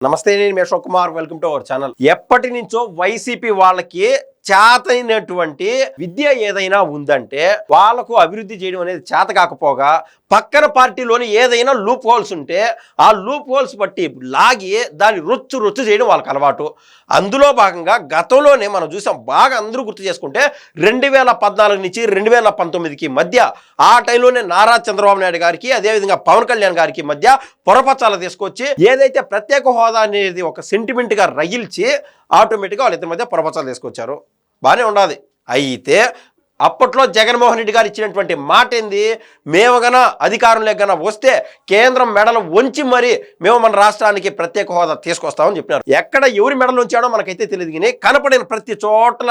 నమస్తే, నేను మీ Ashok Kumar. Welcome to our channel. ఎప్పటి నుంచో వైసీపీ వాళ్ళకి చేతైనటువంటి విద్య ఏదైనా ఉందంటే వాళ్ళకు అభివృద్ధి చేయడం అనేది చేత కాకపోగా పక్కన పార్టీలోని ఏదైనా లూప్ హోల్స్ ఉంటే ఆ లూప్ హోల్స్ బట్టి లాగి దాన్ని రొచ్చు చేయడం వాళ్ళకి అలవాటు. అందులో భాగంగా గతంలోనే మనం చూసాం, బాగా అందరూ గుర్తు చేసుకుంటే 2014 నుంచి 2019కి మధ్య ఆ టైంలోనే నారా చంద్రబాబు నాయుడు గారికి అదేవిధంగా పవన్ కళ్యాణ్ గారికి మధ్య పొరపచ్చాలు తీసుకొచ్చి ఏదైతే ప్రత్యేక హోదా అనేది ఒక సెంటిమెంట్గా రగిల్చి ఆటోమేటిక్గా వాళ్ళిద్దరి మధ్య పొరపచ్చాలు తీసుకొచ్చారు. బాగానే ఉండాలి. అయితే అప్పట్లో జగన్మోహన్ రెడ్డి గారు ఇచ్చినటువంటి మాట ఏంది, మేము గన అధికారంలోకి గన వస్తే కేంద్రం మెడలు వంచి మరి మేము మన రాష్ట్రానికి ప్రత్యేక హోదా తీసుకొస్తామని చెప్పినారు. ఎక్కడ ఎవరి మెడలు ఉంచాడో మనకైతే తెలియదు, కానీ కనపడిన ప్రతి చోట్ల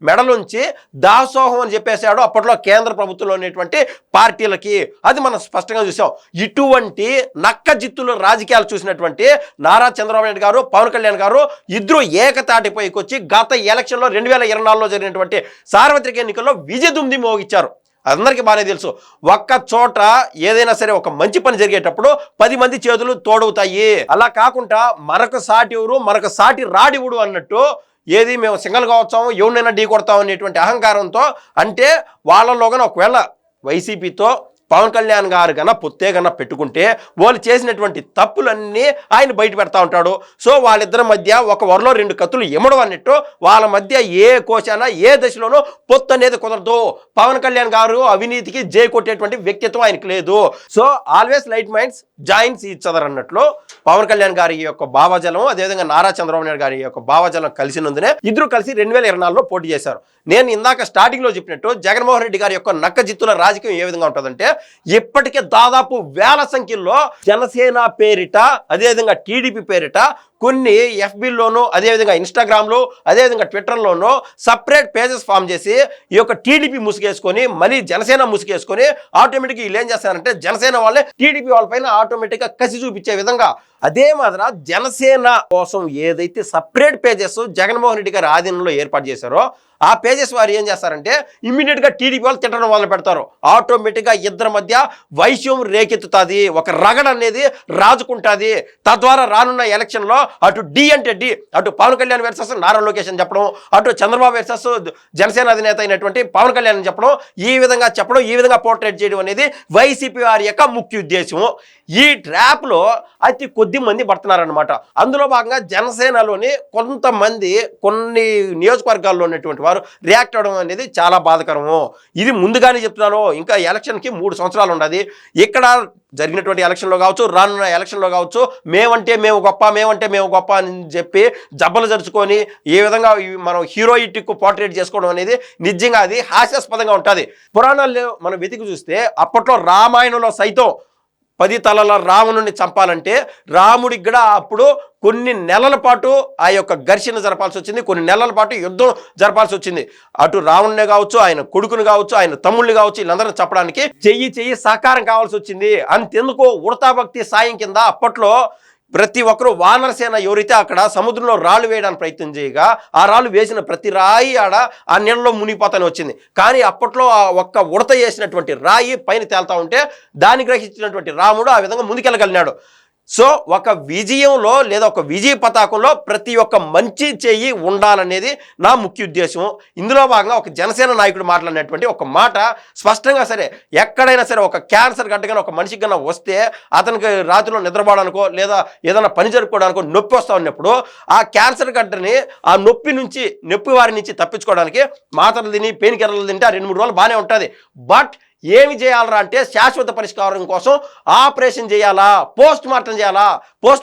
మెడలుంచి దాసోహం అని చెప్పేశాడు అప్పట్లో కేంద్ర ప్రభుత్వంలో ఉన్నటువంటి పార్టీలకి. అది మనం స్పష్టంగా చూసాం. ఇటువంటి నక్క జిత్తులు రాజకీయాలు చూసినటువంటి నారా చంద్రబాబు నాయుడు గారు, పవన్ కళ్యాణ్ గారు ఇద్దరు ఏకతాటిపైకి వచ్చి గత ఎలక్షన్లో 2024లో జరిగినటువంటి సార్వత్రిక ఎన్నికల్లో విజయదుంది మోగించారు. అందరికీ బాగానే తెలుసు, ఒక్క చోట ఏదైనా సరే ఒక మంచి పని జరిగేటప్పుడు 10 మంది చేతులు తోడవుతాయి. అలా కాకుండా మరొక సాటి ఎవరు, మరొక సాటి రాడివుడు అన్నట్టు ఏది మేము సింగల్గా వచ్చాము, ఎవరినైనా ఢీ కొడతాం అనేటువంటి అహంకారంతో, అంటే వాళ్ళలోగా ఒకవేళ వైసీపీతో పవన్ కళ్యాణ్ గారు గన పొత్తే గన పెట్టుకుంటే వాళ్ళు చేసినటువంటి తప్పులన్నీ ఆయన బయట పెడతా ఉంటాడు. సో వాళ్ళిద్దరి మధ్య ఒక వరలో 2 కత్తులు ఎమడం అన్నట్టు వాళ్ళ మధ్య ఏ కోశాన ఏ దశలోనూ పొత్తు అనేది కుదరదు. పవన్ కళ్యాణ్ గారు అవినీతికి జై కొట్టేటువంటి వ్యక్తిత్వం ఆయనకు లేదు. So always light minds joins each other అన్నట్లు పవన్ కళ్యాణ్ గారి యొక్క భావజలం అదేవిధంగా నారా చంద్రబాబు నాయుడు గారి యొక్క భావజలం కలిసినందునే ఇద్దరు కలిసి 2024లో పోటీ చేశారు. నేను ఇందాక స్టార్టింగ్లో చెప్పినట్టు జగన్మోహన్ రెడ్డి గారి యొక్క నక్క జిత్తుల రాజకీయం ఏ విధంగా ఉంటుందంటే, ఇప్పటికే దాదాపు వేల సంఖ్యలో జనసేన పేరిట అదేవిధంగా టీడీపీ పేరిట కొన్ని ఎఫ్బీలోనూ అదేవిధంగా ఇన్స్టాగ్రామ్లో అదేవిధంగా ట్విట్టర్లోనూ సపరేట్ పేజెస్ ఫామ్ చేసి ఈ యొక్క టీడీపీ ముసుగేసుకొని మళ్ళీ జనసేన ముసుగేసుకొని ఆటోమేటిక్గా వీళ్ళు ఏం చేస్తారంటే జనసేన వాళ్ళే టీడీపీ వాళ్ళపైన ఆటోమేటిక్గా కసి చూపించే విధంగా అదే మాదిర జనసేన కోసం ఏదైతే సపరేట్ పేజెస్ జగన్మోహన్ రెడ్డి గారి ఆధీనంలో ఏర్పాటు చేశారో ఆ పేజెస్ వారు ఏం చేస్తారంటే ఇమ్మీడియట్గా టీడీపీ వాళ్ళు తిట్టడం మొదలు పెడతారు. ఆటోమేటిక్గా ఇద్దరి మధ్య వైశ్యం రేకెత్తుతుంది, ఒక రగడ అనేది రాజుకుంటుంది. తద్వారా రానున్న ఎలక్షన్లో అటు డి అంటే డి, అటు పవన్ కళ్యాణ్ వర్సెస్ నారా లోకేష్ అని చెప్పడం, అటు చంద్రబాబు వర్సెస్ జనసేన అధినేత అయినటువంటి పవన్ కళ్యాణ్ అని చెప్పడం, ఈ విధంగా పోర్ట్రేట్ చేయడం అనేది వైసీపీ వారి యొక్క ముఖ్య ఉద్దేశం. ఈ ట్రాప్లో అతి కొద్ది మంది పడుతున్నారనమాట. అందులో భాగంగా జనసేనలోని కొంతమంది కొన్ని నియోజకవర్గాల్లో ఉన్నటువంటి వారు రియాక్ట్ అవడం అనేది చాలా బాధాకరము. ఇది ముందుగానే చెప్తున్నాను, ఇంకా ఎలక్షన్కి 3 సంవత్సరాలు ఉండదు. ఇక్కడ జరిగినటువంటి ఎలక్షన్లో కావచ్చు, రానున్న ఎలక్షన్లో కావచ్చు, మేమంటే మేము గొప్ప అని చెప్పి జబ్బలు జరుచుకొని ఈ విధంగా మనం హీరోయిటిక్ పోర్ట్రేట్ చేసుకోవడం అనేది నిజంగా అది హాస్యాస్పదంగా ఉంటుంది. పురాణాల్లో మనం వెతికి చూస్తే అప్పట్లో రామాయణంలో సైతం 10 తలల రావణుని చంపాలంటే రాముడికి కూడా అప్పుడు కొన్ని నెలల పాటు ఆ యొక్క ఘర్షణ జరపాల్సి వచ్చింది, కొన్ని నెలల పాటు యుద్ధం జరపాల్సి వచ్చింది. అటు రావణునే కావచ్చు, ఆయన కొడుకుని కావచ్చు, ఆయన తమ్ముళ్ళని కావచ్చు, వీళ్ళందరినీ చెప్పడానికి చెయ్యి సహకారం కావాల్సి వచ్చింది. అంతెందుకు ఉడతా భక్తి సాయం కింద అప్పట్లో ప్రతి ఒక్కరూ వానరసేన ఎవరైతే అక్కడ సముద్రంలో రాళ్ళు వేయడానికి ప్రయత్నం చేయగా ఆ రాళ్ళు వేసిన ప్రతి రాయి ఆడ ఆ నీళ్ళలో మునిగిపోతానే వచ్చింది. కానీ అప్పట్లో ఆ ఒక్క ఉడత వేసినటువంటి రాయి పైన తేలుతా ఉంటే దాన్ని గ్రహించినటువంటి రాముడు ఆ విధంగా ముందుకెళ్ళగలిగినాడు. సో ఒక విజయంలో లేదా ఒక విజయ పతాకంలో ప్రతి ఒక్క మంచి చెయ్యి ఉండాలనేది నా ముఖ్య ఉద్దేశం. ఇందులో భాగంగా ఒక జనసేన నాయకుడు మాట్లాడినటువంటి ఒక మాట స్పష్టంగా, సరే ఎక్కడైనా సరే ఒక క్యాన్సర్ గడ్డగానే ఒక మనిషికి కన్నా వస్తే అతనికి రాత్రిలో నిద్రపోవడానికో లేదా ఏదైనా పని జరుపుకోవడానికో నొప్పి వస్తూ ఉన్నప్పుడు ఆ క్యాన్సర్ గడ్డని ఆ నొప్పి వారి నుంచి తప్పించుకోవడానికి మాత్రలు తిని పెయిన్ కిల్లర్లు తింటే 2-3 రోజులు బాగానే ఉంటుంది. బట్ ఏమి చేయాలరా అంటే శాశ్వత పరిష్కారం కోసం ఆపరేషన్ చేయాలా, పోస్ట్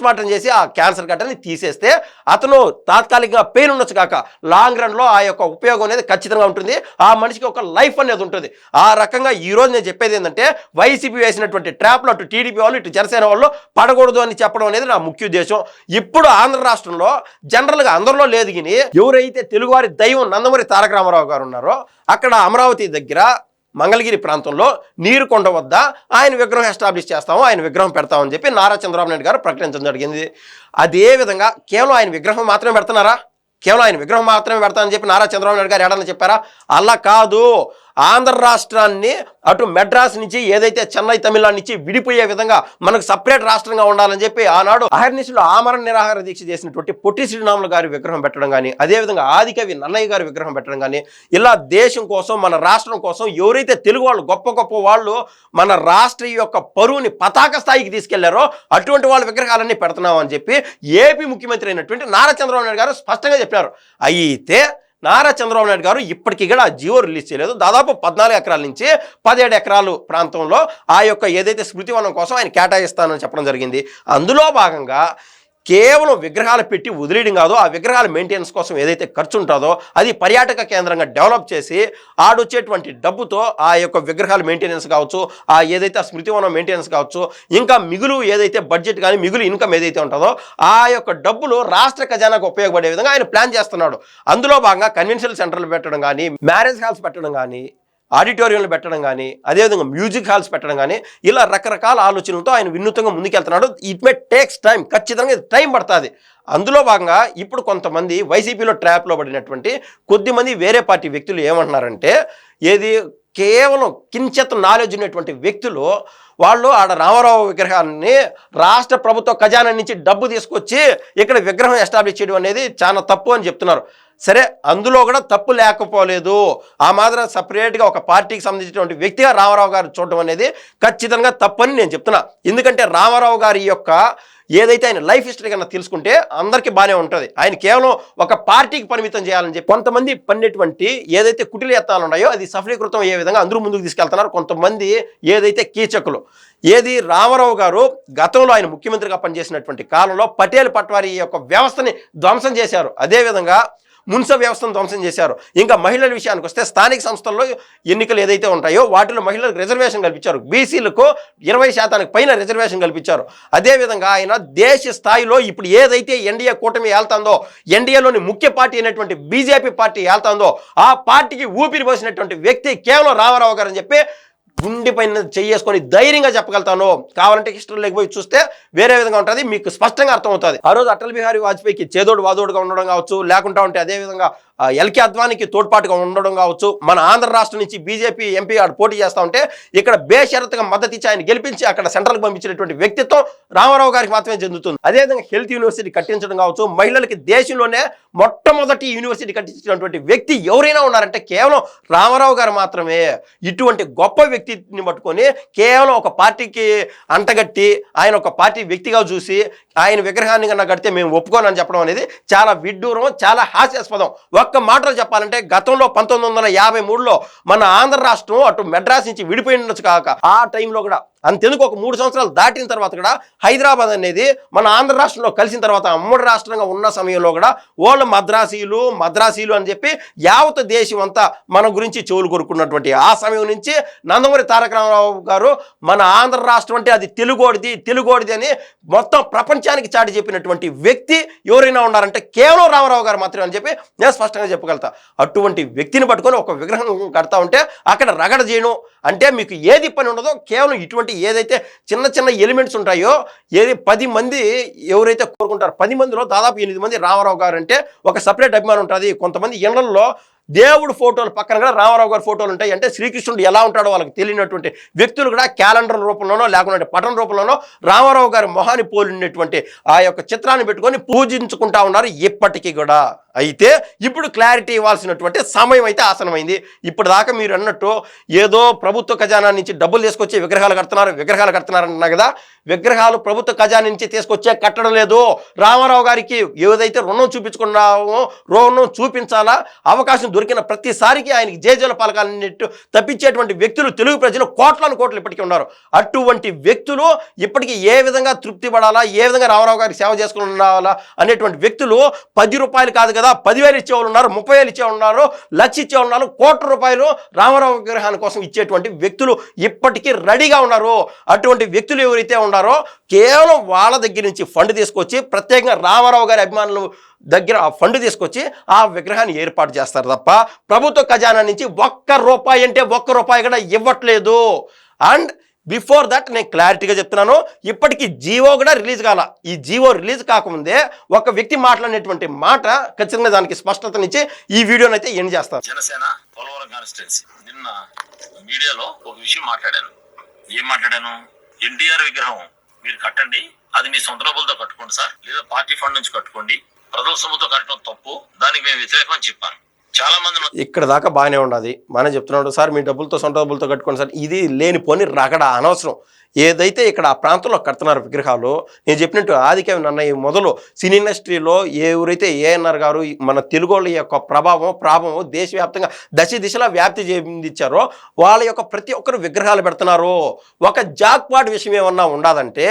మార్టం చేసి ఆ క్యాన్సర్ గడ్డని తీసేస్తే అతను తాత్కాలికంగా పెయిన్ ఉండొచ్చు కాక లాంగ్ రన్లో ఆ యొక్క ఉపయోగం అనేది ఖచ్చితంగా ఉంటుంది. ఆ మనిషికి ఒక లైఫ్ అనేది ఉంటుంది. ఆ రకంగా ఈరోజు నేను చెప్పేది ఏంటంటే వైసీపీ వేసినటువంటి ట్రాప్లో అటు టీడీపీ వాళ్ళు ఇటు జనసేన వాళ్ళు పడకూడదు అని చెప్పడం అనేది నా ముఖ్య ఉద్దేశం. ఇప్పుడు ఆంధ్ర రాష్ట్రంలో జనరల్గా అందరిలో లేదు, కానీ ఎవరైతే తెలుగువారి దైవం నందమూరి తారక రామారావు గారు ఉన్నారో అక్కడ అమరావతి దగ్గర మంగళగిరి ప్రాంతంలో నీరుకొండ వద్ద ఆయన విగ్రహం ఎస్టాబ్లిష్ చేస్తాము, ఆయన విగ్రహం పెడతామని చెప్పి నారా చంద్రబాబు నాయుడు గారు ప్రకటించడం జరిగింది. అదేవిధంగా కేవలం ఆయన విగ్రహం మాత్రమే పెడుతున్నారా? కేవలం ఆయన విగ్రహం మాత్రమే పెడతానని చెప్పి నారా చంద్రబాబు నాయుడు గారు ఏడన్నా చెప్పారా? అలా కాదు. ఆంధ్ర రాష్ట్రాన్ని అటు మెడ్రాస్ నుంచి ఏదైతే చెన్నై తమిళనాడు నుంచి విడిపోయే విధంగా మనకు సపరేట్ రాష్ట్రంగా ఉండాలని చెప్పి ఆనాడు అహర్నిశలు ఆమరణ నిరాహార దీక్ష చేసినటువంటి పొట్టి శ్రీరాములు గారి విగ్రహం పెట్టడం కానీ, అదేవిధంగా ఆదికవి నన్నయ్య గారి విగ్రహం పెట్టడం కానీ, ఇలా దేశం కోసం మన రాష్ట్రం కోసం ఎవరైతే తెలుగు వాళ్ళు గొప్ప గొప్ప వాళ్ళు మన రాష్ట్ర యొక్క పరువుని పతాక స్థాయికి తీసుకెళ్లారో అటువంటి వాళ్ళ విగ్రహాలన్నీ పెడుతున్నాం అని చెప్పి ఏపీ ముఖ్యమంత్రి అయినటువంటి నారా చంద్రబాబు నాయుడు గారు స్పష్టంగా చెప్పారు. అయితే నారా చంద్రబాబు నాయుడు గారు ఇప్పటికీ కూడా ఆ జియో రిలీజ్ చేయలేదు. దాదాపు 14 ఎకరాల నుంచి 17 ఎకరాలు ప్రాంతంలో ఆ యొక్క ఏదైతే స్మృతివనం కోసం ఆయన కేటాయిస్తానని చెప్పడం జరిగింది. అందులో భాగంగా కేవలం విగ్రహాలు పెట్టి వదిలేయడం కాదు, ఆ విగ్రహాల మెయింటెనెన్స్ కోసం ఏదైతే ఖర్చు ఉంటుందో అది పర్యాటక కేంద్రంగా డెవలప్ చేసి ఆడొచ్చేటువంటి డబ్బుతో ఆ యొక్క విగ్రహాల మెయింటెనెన్స్ కావచ్చు, ఆ ఏదైతే ఆ స్మృతివనం మెయింటెనెన్స్ కావచ్చు, ఇంకా మిగులు ఏదైతే బడ్జెట్ కానీ మిగులు ఇన్కమ్ ఏదైతే ఉంటుందో ఆ యొక్క డబ్బులు రాష్ట్ర ఖజానాకు ఉపయోగపడే విధంగా ఆయన ప్లాన్ చేస్తున్నాడు. అందులో భాగంగా కన్వెన్షన్ సెంటర్లు పెట్టడం కానీ, మ్యారేజ్ హాల్స్ పెట్టడం కానీ, ఆడిటోరియంలు పెట్టడం కానీ, అదేవిధంగా మ్యూజిక్ హాల్స్ పెట్టడం కానీ, ఇలా రకరకాల ఆలోచనలతో ఆయన వినూత్నంగా ముందుకెళ్తున్నాడు. ఇట్ మే టేక్స్ టైం, ఖచ్చితంగా ఇది టైం పడుతుంది. అందులో భాగంగా ఇప్పుడు కొంతమంది వైసీపీలో ట్రాప్లో పడినటువంటి కొద్దిమంది వేరే పార్టీ వ్యక్తులు ఏమంటున్నారంటే, ఏది కేవలం కించెత్ నాలెడ్జ్ ఉన్నటువంటి వ్యక్తులు వాళ్ళు ఆడ రామారావు విగ్రహాన్ని రాష్ట్ర ప్రభుత్వ ఖజానా నుంచి డబ్బు తీసుకొచ్చి ఇక్కడ విగ్రహం ఎస్టాబ్లిష్ చేయడం అనేది చాలా తప్పు అని చెప్తున్నారు. సరే, అందులో కూడా తప్పు లేకపోలేదు. ఆ మాత్రం సపరేట్గా ఒక పార్టీకి సంబంధించినటువంటి వ్యక్తిగా రామారావు గారు చూడడం అనేది ఖచ్చితంగా తప్పని నేను చెప్తున్నా. ఎందుకంటే రామారావు గారి యొక్క ఏదైతే ఆయన లైఫ్ హిస్టరీ కన్నా తెలుసుకుంటే అందరికీ బాగానే ఉంటుంది. ఆయన కేవలం ఒక పార్టీకి పరిమితం చేయాలని చెప్పి కొంతమంది పడినటువంటి ఏదైతే కుటిల యత్నాలు ఉన్నాయో అది సఫలీకృతం అయ్యే విధంగా అందరూ ముందుకు తీసుకెళ్తున్నారు. కొంతమంది ఏదైతే కీచకులు, ఏది రామారావు గారు గతంలో ఆయన ముఖ్యమంత్రిగా పనిచేసినటువంటి కాలంలో పటేల్ పట్వారీ యొక్క వ్యవస్థని ధ్వంసం చేశారు. అదేవిధంగా మున్సిపల్ వ్యవస్థను ధ్వంసం చేశారు. ఇంకా మహిళల విషయానికి వస్తే స్థానిక సంస్థల్లో ఎన్నికలు ఏదైతే ఉంటాయో వాటిలో మహిళలకు రిజర్వేషన్ కల్పించారు. బీసీలకు 20% పైన రిజర్వేషన్ కల్పించారు. అదేవిధంగా ఆయన దేశ స్థాయిలో ఇప్పుడు ఏదైతే ఎన్డీఏ కూటమి ఏళ్తాందో, ఎన్డీఏలోని ముఖ్య పార్టీ అయినటువంటి బీజేపీ పార్టీ ఏళ్తాందో ఆ పార్టీకి ఊపిరి పోసినటువంటి వ్యక్తి కేవలం రామారావు గారు అని చెప్పి గుండె పైన చేసుకొని ధైర్యంగా చెప్పగలుగుతాను. కావాలంటే హిస్టరీలోకి పోయి చూస్తే వేరే విధంగా ఉంటుంది, మీకు స్పష్టంగా అర్థమవుతుంది. ఆ రోజు అటల్ బిహారీ వాజ్పేయికి చేదోడు వాదోడుగా ఉండడం కావచ్చు, లేకుండా ఉంటే అదేవిధంగా ఎల్కే అద్వానికి తోడ్పాటుగా ఉండడం కావచ్చు, మన ఆంధ్ర రాష్ట్రం నుంచి బీజేపీ ఎంపీ ఆడు పోటీ చేస్తూ ఉంటే ఇక్కడ బేషరతుగా మద్దతు ఇచ్చి ఆయన గెలిపించి అక్కడ సెంట్రల్కి పంపించినటువంటి వ్యక్తిత్వం రామారావు గారికి మాత్రమే చెందుతుంది. అదేవిధంగా హెల్త్ యూనివర్సిటీ కట్టించడం కావచ్చు, మహిళలకి దేశంలోనే మొట్టమొదటి యూనివర్సిటీ కట్టించినటువంటి వ్యక్తి ఎవరైనా ఉన్నారంటే కేవలం రామారావు గారు మాత్రమే. ఇటువంటి గొప్ప వ్యక్తిని పట్టుకొని కేవలం ఒక పార్టీకి అంటగట్టి ఆయన ఒక పార్టీ వ్యక్తిగా చూసి ఆయన విగ్రహాన్ని కన్నా కడితే మేము ఒప్పుకోనని చెప్పడం అనేది చాలా విడ్డూరం, చాలా హాస్యాస్పదం. ఒక్క మాటలు చెప్పాలంటే గతంలో 1953లో మన ఆంధ్ర రాష్ట్రం అటు మెడ్రాస్ నుంచి విడిపోయి ఉండొచ్చు కాక ఆ టైంలో కూడా అంతెందుకు ఒక 3 సంవత్సరాలు దాటిన తర్వాత కూడా హైదరాబాద్ అనేది మన ఆంధ్ర రాష్ట్రంలో కలిసిన తర్వాత అమ్మడి రాష్ట్రంగా ఉన్న సమయంలో కూడా వాళ్ళు మద్రాసీలు అని చెప్పి యావత్ దేశం అంతా మన గురించి చెవులు కొరుకున్నటువంటి ఆ సమయం నుంచి నందమూరి తారక రామారావు గారు మన ఆంధ్ర రాష్ట్రం అంటే అది తెలుగోడిది అని మొత్తం ప్రపంచానికి చాటి చెప్పినటువంటి వ్యక్తి ఎవరైనా ఉన్నారంటే కేవలం రామారావు గారు మాత్రమే అని చెప్పి నేను స్పష్టంగా చెప్పగలుగుతా. అటువంటి వ్యక్తిని పట్టుకొని ఒక విగ్రహం కడతా ఉంటే అక్కడ రగడ చేయడం అంటే మీకు ఏది పని ఉండదో కేవలం ఇటువంటి ఏదైతే చిన్న చిన్న ఎలిమెంట్స్ ఉంటాయో ఏది 10 మంది ఎవరైతే కోరుకుంటారో 10 మందిలో దాదాపు 8 మంది రామారావు గారు అంటే ఒక సపరేట్ అభిమానం ఉంటుంది. కొంతమంది ఇళ్లలో దేవుడు ఫోటోలు పక్కన కూడా రామారావు గారి ఫోటోలు ఉంటాయి. అంటే శ్రీకృష్ణుడు ఎలా ఉంటాడో వాళ్ళకి తెలియనటువంటి వ్యక్తులు కూడా క్యాలెండర్ రూపంలోనో లేకుంటే పటం రూపంలోనో రామారావు గారి మొహాన్ని పోలినటువంటి ఆ యొక్క చిత్రాన్ని పెట్టుకొని పూజించుకుంటా ఉన్నారు ఇప్పటికీ కూడా. అయితే ఇప్పుడు క్లారిటీ ఇవ్వాల్సినటువంటి సమయం అయితే ఆసనమైంది. ఇప్పటిదాకా మీరు అన్నట్టు ఏదో ప్రభుత్వ ఖజానా నుంచి డబ్బులు తీసుకొచ్చి విగ్రహాలు కడుతున్నారు అన్నా కదా. విగ్రహాలు ప్రభుత్వ ఖజానా నుంచి తీసుకొచ్చే కట్టడం లేదు. రామారావు గారికి ఏదైతే రుణం చూపించుకున్నామో రుణం చూపించాలా అవకాశం దొరికిన ప్రతిసారికి ఆయనకి జేజేల పలకాలన్నిట్టు తప్పించేటువంటి వ్యక్తులు తెలుగు ప్రజలు కోట్లు ఇప్పటికీ ఉన్నారు. అటువంటి వ్యక్తులు ఇప్పటికీ ఏ విధంగా తృప్తి పడాలా, ఏ విధంగా రామారావు గారికి సేవ చేసుకుని ఉండాలా అనేటువంటి వ్యక్తులు 10 రూపాయలు కాదు కదా 10,000 ఇచ్చేవాళ్ళు ఉన్నారు, 30,000 ఇచ్చేవాళ్ళు ఉన్నారు, 1,00,000 ఇచ్చేవాళ్ళు ఉన్నారు, ₹1,00,000 రామారావు విగ్రహాన్ని కోసం ఇచ్చేటువంటి వ్యక్తులు ఇప్పటికీ రెడీగా ఉన్నారు. అటువంటి వ్యక్తులు ఎవరైతే ఉన్నారో కేవలం వాళ్ళ దగ్గర నుంచి ఫండ్ తీసుకొచ్చి ప్రత్యేకంగా రామారావు గారి అభిమానులు దగ్గర ఆ ఫండ్ తీసుకొచ్చి ఆ విగ్రహాన్ని ఏర్పాటు చేస్తారు తప్ప ప్రభుత్వ ఖజానా నుంచి ₹1 అంటే ₹1 కూడా ఇవ్వట్లేదు. అండ్ బిఫోర్ దట్ నేను క్లారిటీగా చెప్తున్నాను, ఇప్పటికీ జీవో కూడా రిలీజ్ కాల. ఈ జీవో రిలీజ్ కాకముందే ఒక వ్యక్తి మాట్లాడినటువంటి మాట ఖచ్చితంగా దానికి స్పష్టతనిచ్చి ఈ వీడియోని అయితే ఎండ్ చేస్తాను. జనసేన పోలవరం కాన్స్టిట్యున్సీ నిన్న మీడియాలో ఒక విషయం మాట్లాడాను. ఏం మాట్లాడాను? ఎన్టీఆర్ విగ్రహం మీరు కట్టండి, అది మీ సొంత డబ్బులతో కట్టుకోండి సార్, లేదా పార్టీ ఫండ్ నుంచి కట్టుకోండి, ప్రజల సొమ్ముతో కట్టడం తప్పు, దానికి మేము వ్యతిరేకం అని చెప్పాను. చాలా మంది ఇక్కడ దాకా బాగానే ఉండదు. మనం చెప్తున్నాడు సార్ మీ డబ్బులతో సొంత డబ్బులతో కట్టుకోండి సార్, ఇది లేనిపోని రగడ అనవసరం. ఏదైతే ఇక్కడ ఆ ప్రాంతంలో కడుతున్నారు విగ్రహాలు, నేను చెప్పినట్టు ఆదికవి నన్నయ్య మొదలు సినీ ఇండస్ట్రీలో ఎవరైతే ఏఎన్ఆర్ గారు మన తెలుగు వాళ్ళ యొక్క ప్రభావం దేశవ్యాప్తంగా దశ దిశలా వ్యాప్తి చెందించారో వాళ్ళ యొక్క ప్రతి ఒక్కరు విగ్రహాలు పెడుతున్నారు. ఒక జాక్పాట్ విషయం ఏమన్నా ఉండదంటే,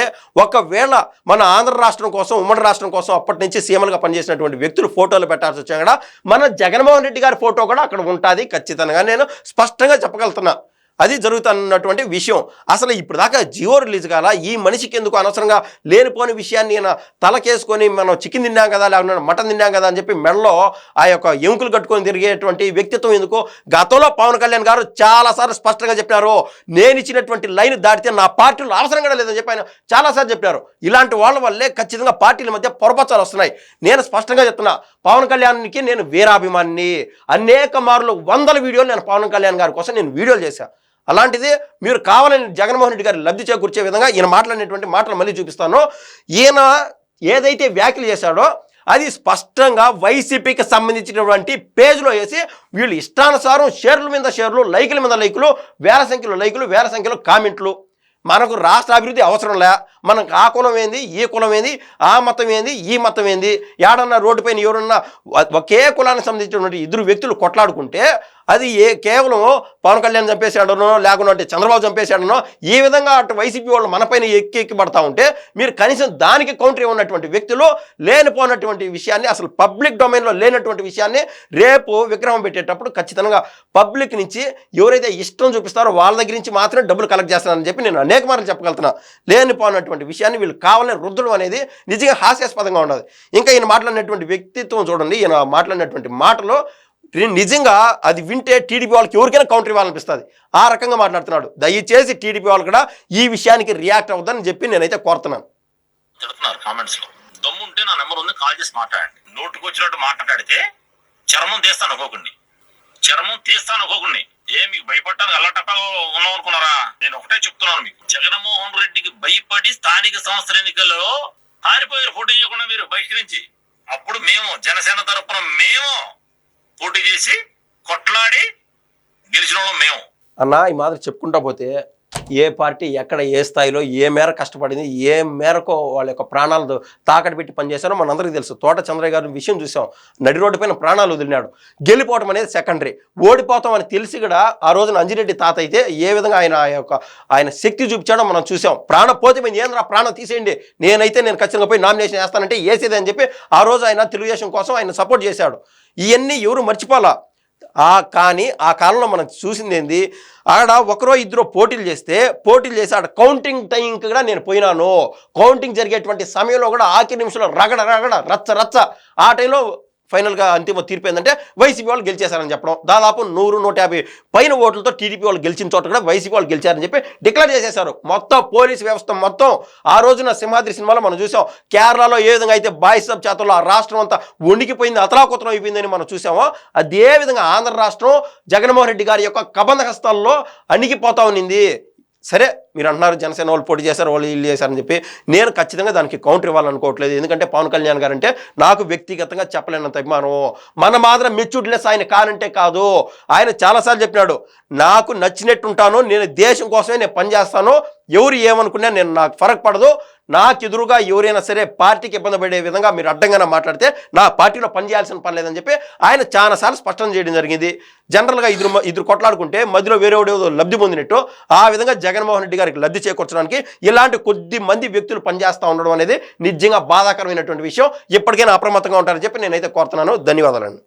ఒకవేళ మన ఆంధ్ర రాష్ట్రం కోసం ఉమ్మడి రాష్ట్రం కోసం అప్పటి నుంచి సీఎంలుగా పనిచేసినటువంటి వ్యక్తులు ఫోటోలు పెట్టాల్సి వచ్చా కూడా మన జగన్మోహన్ రెడ్డి గారి ఫోటో కూడా అక్కడ ఉంటుంది ఖచ్చితంగా. నేను స్పష్టంగా చెప్పగలుగుతున్నా అది జరుగుతున్నటువంటి విషయం. అసలు ఇప్పుడు దాకా జియో రిలీజ్ కాల, ఈ మనిషికి ఎందుకు అనవసరంగా లేనిపోని విషయాన్ని నేను తలకేసుకొని మనం చికెన్ తిన్నాం కదా లేకపోతే మటన్ తిన్నాం కదా అని చెప్పి మెడలో ఆ యొక్క ఎముకలు కట్టుకొని తిరిగేటువంటి వ్యక్తిత్వం ఎందుకు? గతంలో పవన్ కళ్యాణ్ గారు చాలాసార్లు స్పష్టంగా చెప్పారు, నేను ఇచ్చినటువంటి లైన్ దాటితే నా పార్టీలో అవసరం కూడా లేదని చెప్పి ఆయన చాలాసార్లు చెప్పారు. ఇలాంటి వాళ్ళ వల్లే ఖచ్చితంగా పార్టీల మధ్య పొరపచ్చాలు వస్తున్నాయి. నేను స్పష్టంగా చెప్తున్నా, పవన్ కళ్యాణ్కి నేను వీరాభిమానిని. అనేక మార్లు వందల వీడియోలు నేను పవన్ కళ్యాణ్ గారి కోసం నేను వీడియోలు చేశాను. అలాంటిది మీరు కావాలని జగన్మోహన్ రెడ్డి గారి లబ్ధి చేకూర్చే విధంగా ఈయన మాట్లాడినటువంటి మాటలు మళ్ళీ చూపిస్తాను. ఈయన ఏదైతే వ్యాఖ్యలు చేశాడో అది స్పష్టంగా వైసీపీకి సంబంధించినటువంటి పేజ్లో వేసి వీళ్ళు ఇష్టానుసారం షేర్ల మీద షేర్లు, లైకుల మీద లైకులు, వేల సంఖ్యలో లైకులు, వేల సంఖ్యలో కామెంట్లు. మనకు రాష్ట్ర అభివృద్ధి అవసరం లే, మనకు ఆ కులం ఏంది, ఈ కులం ఏంది, ఆ మతం ఏంది, ఈ మతం ఏంది, ఏడన్నా రోడ్డుపైన ఎవరన్నా ఒకే కులానికి సంబంధించినటువంటి ఇద్దరు వ్యక్తులు కొట్లాడుకుంటే అది కేవలం పవన్ కళ్యాణ్ చంపేశాడనో లేకుంటే చంద్రబాబు చంపేశాడనో ఈ విధంగా అటు వైసీపీ వాళ్ళు మనపైన ఎక్కి పడతా ఉంటే మీరు కనీసం దానికి కౌంటర్ ఉన్నటువంటి వ్యక్తులు లేనిపోయినటువంటి విషయాన్ని, అసలు పబ్లిక్ డొమైన్లో లేనటువంటి విషయాన్ని రేపు విగ్రహం పెట్టేటప్పుడు ఖచ్చితంగా పబ్లిక్ నుంచి ఎవరైతే ఇష్టం చూపిస్తారో వాళ్ళ దగ్గర నుంచి మాత్రమే డబ్బులు కలెక్ట్ చేస్తానని చెప్పి నేను అనేక మార్లు చెప్పగలుగుతున్నా. లేనిపోయినటువంటి విషయాన్ని వీళ్ళు కావాలని రుద్దడం అనేది నిజంగా హాస్యాస్పదంగా ఉండదు. ఇంకా ఈయన మాట్లాడినటువంటి వ్యక్తిత్వం చూడండి, ఈయన మాట్లాడినటువంటి మాటలు నిజంగా అది వింటే టీడీపీ వాళ్ళకి ఎవరికైనా కౌంటర్ ఇవ్వాలనిపిస్తుంది. ఆ రకంగా మాట్లాడుతున్నాడు. దయచేసి టీడీపీ వాళ్ళు కూడా ఈ విషయానికి రియాక్ట్ అవుతుందని చెప్పి నేనైతే కోరుతున్నాను. కామెంట్స్ లో దమ్ముంటే నా నెంబర్ ఉంది, కాల్ చేసి మాట్లాడండి. నోటుకు వచ్చినట్టు మాట్లాడితే చర్మం తీస్తాను ఒక్కొక్కడిని, చర్మం తీస్తాను ఒక్కొక్కడిని. మీకు భయపడటానికి అల్లటప్ప ఉన్నాం అనుకున్నారా? నేను ఒకటే చెప్తున్నాను మీకు, జగన్మోహన్ రెడ్డికి భయపడి స్థానిక సంస్థల ఎన్నికల్లో పారిపోయారు పోటీ చేయకుండా మీరు బహిష్కరించి. అప్పుడు మేము జనసేన తరఫున మేము పోటీ చేసి కొట్లాడి గెలిచిన వాళ్ళం మేము. అన్న ఈ మాదిరి చెప్పుకుంటా పోతే ఏ పార్టీ ఎక్కడ ఏ స్థాయిలో ఏ మేర కష్టపడింది, ఏ మేరకు వాళ్ళ యొక్క ప్రాణాలు తాకట్టు పెట్టి పనిచేశారో మనందరికీ తెలుసు. తోట చంద్రయ్య గారి విషయం చూసాం, నడి రోడ్డు పైన ప్రాణాలు వదిలినాడు. గెలిపోవటం అనేది సెకండరీ, ఓడిపోతాం అని తెలిసి కూడా ఆ రోజున అంజిరెడ్డి తాత అయితే ఏ విధంగా ఆయన శక్తి చూపించాడో మనం చూసాం. ప్రాణం పోతే మేము ఏంద్రా ప్రాణం తీసేయండి, నేను ఖచ్చితంగా పోయి నామినేషన్ వేస్తానంటే వేసేది అని చెప్పి ఆ రోజు ఆయన తెలుగుదేశం కోసం ఆయన సపోర్ట్ చేశాడు. ఇవన్నీ ఎవరు మర్చిపోలా. కానీ ఆ కాలంలో మనం చూసింది ఏంది, ఆడ ఒకరో ఇద్దరు పోటీలు చేసి ఆడ కౌంటింగ్ టైంకి కూడా నేను పోయినాను. కౌంటింగ్ జరిగేటువంటి సమయంలో కూడా ఆఖరి నిమిషంలో రగడ రచ్చ ఆ టైంలో ఫైనల్గా అంతిమ తీర్పు ఏంటంటే వైసీపీ వాళ్ళు గెలిచేశారని చెప్పడం. దాదాపు 100-150 పైన ఓట్లతో టీడీపీ వాళ్ళు గెలిచిన చోట కూడా వైసీపీ వాళ్ళు గెలిచారని చెప్పి డిక్లేర్ చేసేశారు. మొత్తం పోలీసు వ్యవస్థ మొత్తం ఆ రోజున సింహాద్రి సినిమాలో మనం చూసాం. కేరళలో ఏ విధంగా అయితే బాయ్సబ్ చేతల్లో ఆ రాష్ట్రం అంతా వణికిపోయింది, అతలాకుతలం అయిపోయిందని మనం చూసామో అదే విధంగా ఆంధ్ర రాష్ట్రం జగన్మోహన్ రెడ్డి గారి యొక్క కబంధ హస్తాల్లో అణిగిపోతా ఉన్నింది. సరే మీరు అంటున్నారు జనసేన వాళ్ళు పోటీ చేశారు, వాళ్ళు వీళ్ళు చేశారని చెప్పి, నేను ఖచ్చితంగా దానికి కౌంటర్ ఇవ్వాలనుకోవట్లేదు. ఎందుకంటే పవన్ కళ్యాణ్ గారు అంటే నాకు వ్యక్తిగతంగా చెప్పలేనంత అభిమానం. మన మాత్రం మెచ్యూర్డ్లెస్ ఆయన కానంటే కాదు. ఆయన చాలాసార్లు చెప్పినాడు, నాకు నచ్చినట్టుంటాను, నేను దేశం కోసమే నేను పనిచేస్తాను, ఎవరు ఏమనుకున్నా నాకు ఫరక్ పడదు, నాకు ఎదురుగా ఎవరైనా సరే పార్టీకి ఇబ్బంది పడే విధంగా మీరు అడ్డంగానే మాట్లాడితే నా పార్టీలో పనిచేయాల్సిన పని లేదని చెప్పి ఆయన చాలాసార్లు స్పష్టం చేయడం జరిగింది. జనరల్గా ఇద్దరు కొట్లాడుకుంటే మధ్యలో వేరే లబ్ధి పొందినట్టు ఆ విధంగా జగన్మోహన్ రెడ్డి గారికి లబ్ధి చేకూర్చడానికి ఇలాంటి కొద్ది మంది వ్యక్తులు పనిచేస్తూ ఉండడం అనేది నిజంగా బాధాకరమైనటువంటి విషయం. ఎప్పటికైనా అప్రమత్తంగా ఉంటారని చెప్పి నేనైతే కోరుతున్నాను. ధన్యవాదాలండి.